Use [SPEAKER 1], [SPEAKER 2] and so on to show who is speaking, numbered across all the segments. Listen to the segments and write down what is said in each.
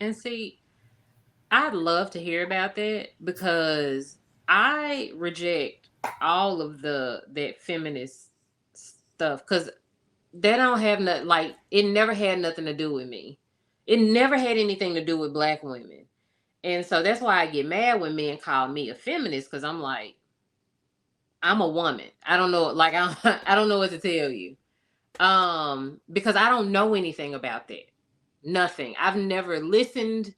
[SPEAKER 1] And see, I'd love to hear about that because I reject all of that feminist stuff because they don't have nothing, like it never had nothing to do with me. It never had anything to do with black women. And so that's why I get mad when men call me a feminist because I'm like, I'm a woman. I don't know, like I don't know what to tell you. Because I don't know anything about that. Nothing. I've never listened.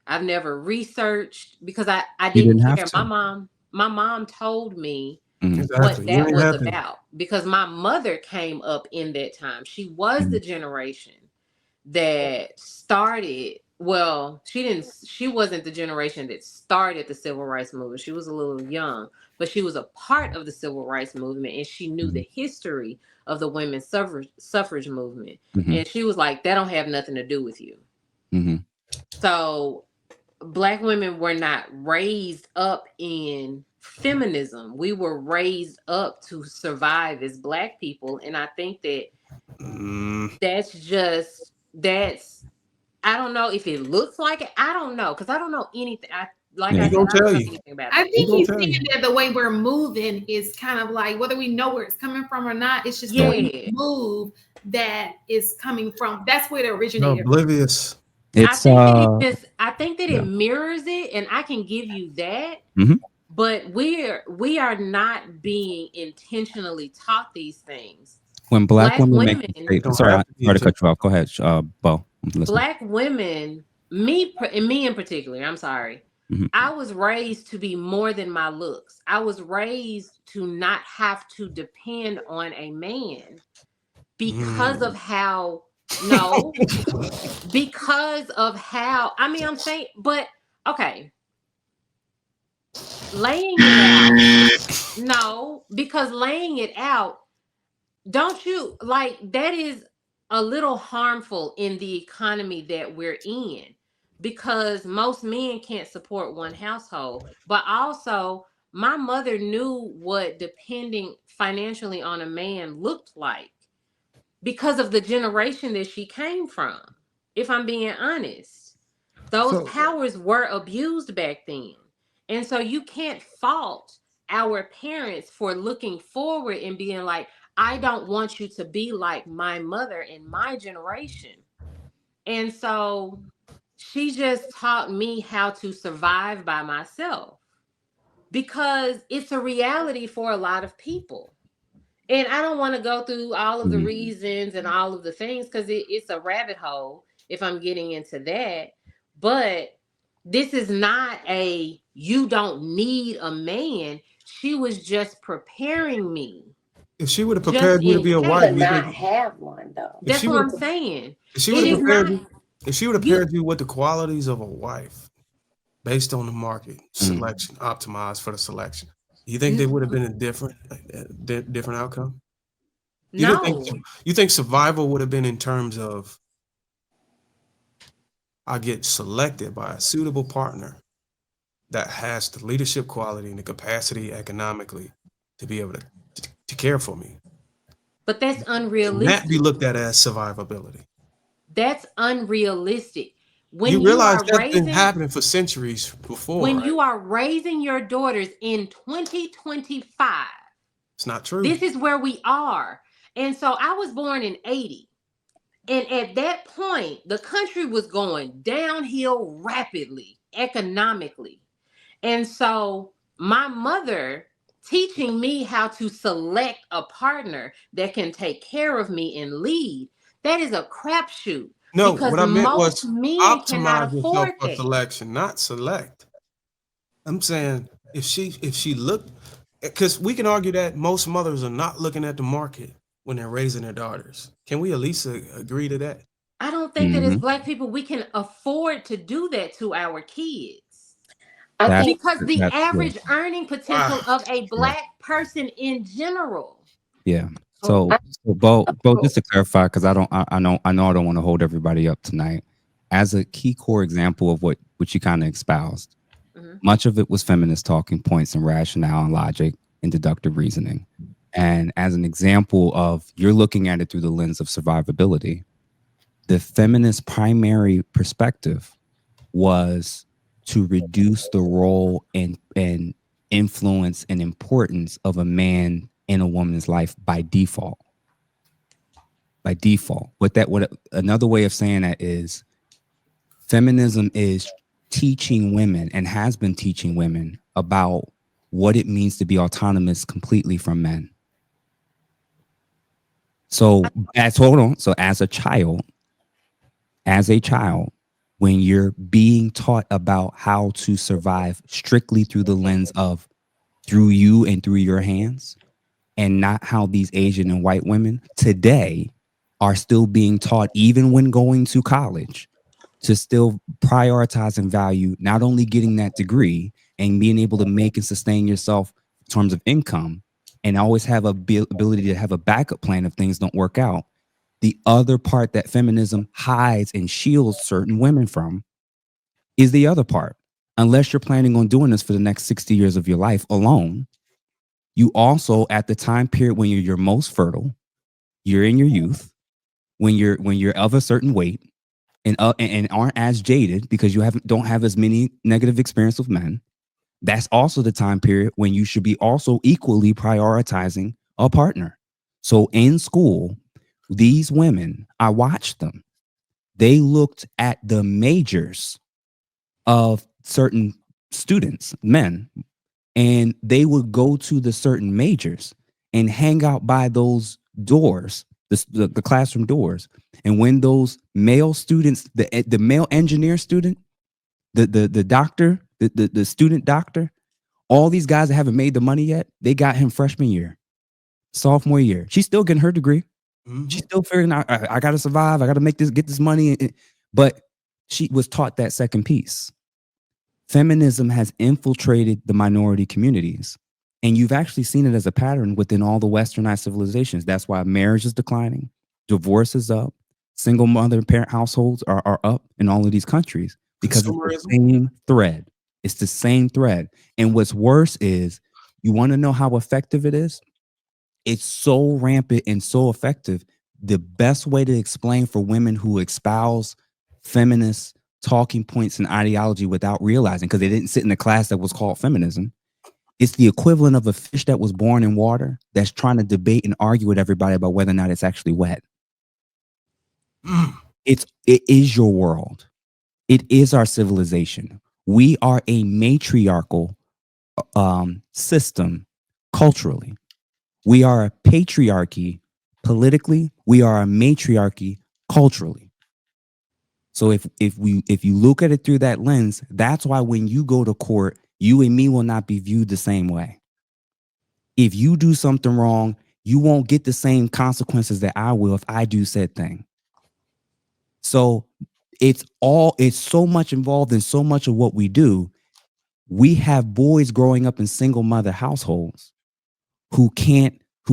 [SPEAKER 1] I've never researched because I
[SPEAKER 2] You
[SPEAKER 1] didn't
[SPEAKER 2] didn't have
[SPEAKER 1] care.
[SPEAKER 2] to.
[SPEAKER 1] My mom told me what
[SPEAKER 3] Exactly. You
[SPEAKER 1] that
[SPEAKER 3] ain't
[SPEAKER 1] was
[SPEAKER 3] have to.
[SPEAKER 1] about because my mother came up in that time. She was
[SPEAKER 2] Mhm.
[SPEAKER 1] the generation that started, well, she wasn't the generation that started the civil rights movement. She was a little young, but she was a part of the civil rights movement and she knew
[SPEAKER 2] Mhm.
[SPEAKER 1] the history of the women's suffrage movement.
[SPEAKER 2] Mhm.
[SPEAKER 1] And she was like, that don't have nothing to do with you.
[SPEAKER 2] Mhm.
[SPEAKER 1] So black women were not raised up in feminism. We were raised up to survive as black people. And I think that
[SPEAKER 3] Mm,
[SPEAKER 1] that's I don't know if it looks like it. I don't know because I don't know anything. Like
[SPEAKER 2] Yeah.
[SPEAKER 1] I
[SPEAKER 3] he
[SPEAKER 1] said,
[SPEAKER 3] gonna
[SPEAKER 1] I don't
[SPEAKER 3] tell
[SPEAKER 1] know
[SPEAKER 3] you.
[SPEAKER 1] anything about
[SPEAKER 4] I
[SPEAKER 1] that.
[SPEAKER 3] He
[SPEAKER 4] think
[SPEAKER 3] gonna
[SPEAKER 4] he's
[SPEAKER 3] tell
[SPEAKER 4] saying
[SPEAKER 3] you.
[SPEAKER 4] that the way we're moving is kind of like whether we know where it's coming from or not, it's just the
[SPEAKER 2] Yeah.
[SPEAKER 4] way you
[SPEAKER 1] Yeah,
[SPEAKER 4] move that is coming from. That's where it
[SPEAKER 3] You're
[SPEAKER 4] originated from.
[SPEAKER 3] oblivious.
[SPEAKER 2] It's
[SPEAKER 1] I think that it
[SPEAKER 2] yeah.
[SPEAKER 1] mirrors it, and I can give you that.
[SPEAKER 2] Mhm.
[SPEAKER 1] But we are not being intentionally taught these things.
[SPEAKER 2] When black
[SPEAKER 1] Black
[SPEAKER 2] women make
[SPEAKER 1] women,
[SPEAKER 3] You
[SPEAKER 2] mistakes,
[SPEAKER 3] don't
[SPEAKER 2] sorry,
[SPEAKER 3] have to be
[SPEAKER 2] sorry to
[SPEAKER 3] into.
[SPEAKER 2] cut you off. Go ahead, Bo. I'm listening.
[SPEAKER 1] black women, and me in particular. I'm sorry.
[SPEAKER 2] Mhm.
[SPEAKER 1] I was raised to be more than my looks. I was raised to not have to depend on a man because of
[SPEAKER 3] Mm.
[SPEAKER 1] how no because of how I mean I'm saying but okay, laying it out, no, because laying it out, don't you like that is a little harmful in the economy that we're in because most men can't support one household, but also my mother knew what depending financially on a man looked like because of the generation that she came from. If I'm being honest, those
[SPEAKER 3] So,
[SPEAKER 1] powers were abused back then. And so you can't fault our parents for looking forward and being like, I don't want you to be like my mother in my generation. And so she just taught me how to survive by myself because it's a reality for a lot of people. And I don't want to go through all of the
[SPEAKER 2] Mhm.
[SPEAKER 1] reasons and all of the things because it's a rabbit hole if I'm getting into that. But this is not a you don't need a man. She was just preparing me
[SPEAKER 3] if she would have
[SPEAKER 1] just
[SPEAKER 3] prepared you to
[SPEAKER 1] in
[SPEAKER 3] be a wife,
[SPEAKER 5] To
[SPEAKER 3] you
[SPEAKER 1] case.
[SPEAKER 5] not
[SPEAKER 3] think
[SPEAKER 5] have one though.
[SPEAKER 3] if
[SPEAKER 1] That's
[SPEAKER 3] she
[SPEAKER 1] what
[SPEAKER 3] would
[SPEAKER 1] I'm
[SPEAKER 3] have
[SPEAKER 1] saying.
[SPEAKER 3] if she would
[SPEAKER 1] It
[SPEAKER 3] have
[SPEAKER 1] is
[SPEAKER 3] prepared
[SPEAKER 1] not
[SPEAKER 3] you if she would have
[SPEAKER 1] you.
[SPEAKER 3] paired you with the qualities of a wife based on the market
[SPEAKER 2] Mhm.
[SPEAKER 3] selection, optimized for the selection, you think they
[SPEAKER 1] n-
[SPEAKER 3] would have been a different outcome? You don't think
[SPEAKER 1] No,
[SPEAKER 3] you think survival would have been in terms of I get selected by a suitable partner that has the leadership quality and the capacity economically to be able to care for me.
[SPEAKER 1] but that's
[SPEAKER 3] And that be
[SPEAKER 1] unrealistic.
[SPEAKER 3] looked at as survivability.
[SPEAKER 1] That's unrealistic.
[SPEAKER 3] You
[SPEAKER 1] When you
[SPEAKER 3] realize
[SPEAKER 1] are
[SPEAKER 3] that's been
[SPEAKER 1] raising
[SPEAKER 3] happening for centuries before,
[SPEAKER 1] when
[SPEAKER 3] right?
[SPEAKER 1] you are raising your daughters in 2025,
[SPEAKER 3] It's not true.
[SPEAKER 1] this is where we are. And so I was born in 80. And at that point, the country was going downhill rapidly economically. And so my mother teaching me how to select a partner that can take care of me and lead, that is a crapshoot
[SPEAKER 3] No,
[SPEAKER 1] because
[SPEAKER 3] what I meant
[SPEAKER 1] most
[SPEAKER 3] was
[SPEAKER 1] men cannot
[SPEAKER 3] optimize yourself
[SPEAKER 1] afford
[SPEAKER 3] for
[SPEAKER 1] that.
[SPEAKER 3] selection, not select. I'm saying if she looked, because we can argue that most mothers are not looking at the market when they're raising their daughters. Can we at least agree to that?
[SPEAKER 1] I don't think that as
[SPEAKER 2] Mhm.
[SPEAKER 1] black people we can afford to do that to our kids
[SPEAKER 5] I
[SPEAKER 2] That's
[SPEAKER 5] think
[SPEAKER 1] because the
[SPEAKER 2] yeah.
[SPEAKER 1] average earning
[SPEAKER 3] Wow.
[SPEAKER 1] potential of a
[SPEAKER 2] Yeah.
[SPEAKER 1] black person in general.
[SPEAKER 2] Yeah.
[SPEAKER 5] oh,
[SPEAKER 2] So,
[SPEAKER 5] I,
[SPEAKER 2] Bo,
[SPEAKER 5] oh,
[SPEAKER 2] just to clarify, because I know I don't want to hold everybody up tonight. As a key core example of what you kind of espoused,
[SPEAKER 1] Mhm.
[SPEAKER 2] much of it was feminist talking points and rationale and logic and deductive reasoning. And as an example of you're looking at it through the lens of survivability, the feminist primary perspective was to reduce the role and influence and importance of a man in a woman's life by default. By default. What another way of saying that is feminism is teaching women and has been teaching women about what it means to be autonomous completely from men. So hold on. So as a child, when you're being taught about how to survive strictly through the lens of through you and through your hands, and not how these Asian and white women today are still being taught, even when going to college, to still prioritize and value not only getting that degree and being able to make and sustain yourself in terms of income, and always have a ability to have a backup plan if things don't work out. The other part that feminism hides and shields certain women from is the other part. Unless you're planning on doing this for the next 60 years of your life alone, you also, at the time period when you're your most fertile, you're in your youth, when you're of a certain weight, and aren't as jaded because you don't have as many negative experience with men. That's also the time period when you should be also equally prioritizing a partner. So in school, these women, I watched them. They looked at the majors of certain students, men, and they would go to the certain majors and hang out by those doors, the classroom doors. And when those male students, the male engineer student, the doctor, the student doctor, all these guys that haven't made the money yet, they got him freshman year, sophomore year. She's still getting her degree. Mm-hmm. She's still figuring out, I got to survive. I got to get this money. But she was taught that second piece. Feminism has infiltrated the minority communities. And you've actually seen it as a pattern within all the westernized civilizations. That's why marriage is declining, divorce is up, single mother and parent households are up in all of these countries because it's the same thread. It's the same thread. And what's worse is, you want to know how effective it is? It's so rampant and so effective. The best way to explain for women who espouse feminist talking points and ideology without realizing, because they didn't sit in a class that was called feminism, it's the equivalent of a fish that was born in water that's trying to debate and argue with everybody about whether or not it's actually wet. It is your world. It is our civilization. We are a matriarchal system culturally. We are a patriarchy politically. We are a matriarchy culturally. So if you look at it through that lens, that's why when you go to court, you and me will not be viewed the same way. If you do something wrong, you won't get the same consequences that I will if I do said thing. So it's so much involved in so much of what we do. We have boys growing up in single mother households who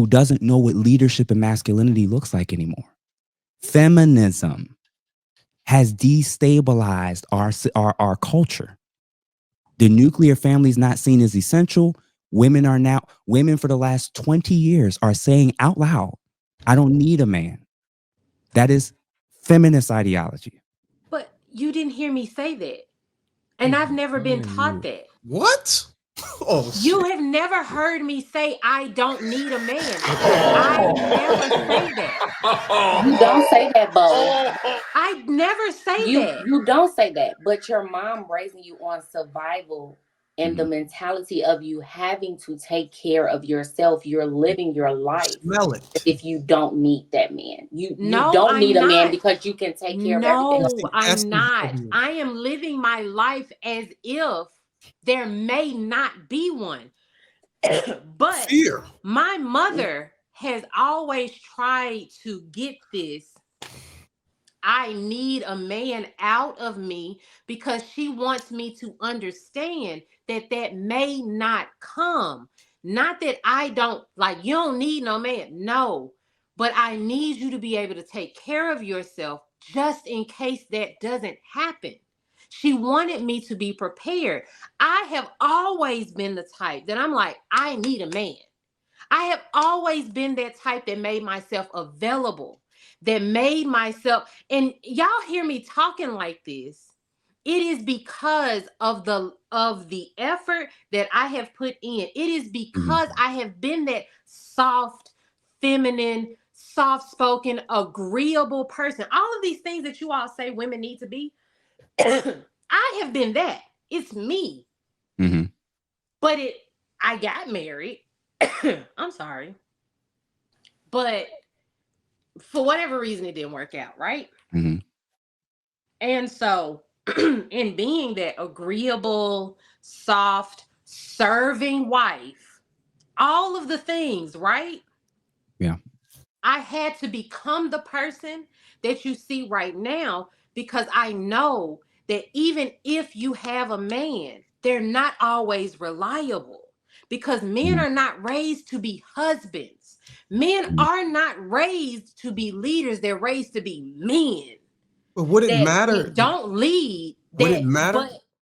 [SPEAKER 2] doesn't know what leadership and masculinity looks like anymore. Feminism has destabilized our culture. The nuclear family is not seen as essential. Women for the last 20 years are saying out loud, I don't need a man. That is feminist ideology.
[SPEAKER 1] But you didn't hear me say that. And I've never been taught that.
[SPEAKER 3] What?
[SPEAKER 1] Oh, you have never heard me say I don't need a man. I never say that.
[SPEAKER 5] You don't say that, Bo.
[SPEAKER 1] I never say that.
[SPEAKER 5] You don't say that, but your mom raising you on survival and the mentality of you having to take care of yourself. You're living your life.
[SPEAKER 3] Smell it.
[SPEAKER 5] If you don't need that man, you don't need a man because you can take care of everything.
[SPEAKER 1] No, I'm not. I am living my life as if there may not be one. But my mother has always tried to get this I need a man out of me because she wants me to understand that may not come. Not that I don't, like, you don't need no man. No, but I need you to be able to take care of yourself just in case that doesn't happen. She wanted me to be prepared. I have always been the type that I'm like, I need a man. I have always been that type that made myself available, that made myself, and y'all hear me talking like this. it is because of the effort that I have put in. It is because I have been that soft, feminine, soft-spoken, agreeable person. All of these things that you all say women need to be, I have been that. It's me.
[SPEAKER 2] Mm-hmm.
[SPEAKER 1] But I got married. I'm sorry. But for whatever reason, it didn't work out, right?
[SPEAKER 2] Mm-hmm.
[SPEAKER 1] And so, in being that agreeable, soft, serving wife, all of the things, right?
[SPEAKER 2] Yeah.
[SPEAKER 1] I had to become the person that you see right now, because I know that even if you have a man, they're not always reliable, because men are not raised to be husbands. Men are not raised to be leaders. They're raised to be men
[SPEAKER 3] But would it
[SPEAKER 1] that
[SPEAKER 3] matter?
[SPEAKER 1] don't lead.
[SPEAKER 3] Would it
[SPEAKER 1] That,
[SPEAKER 3] matter?
[SPEAKER 1] but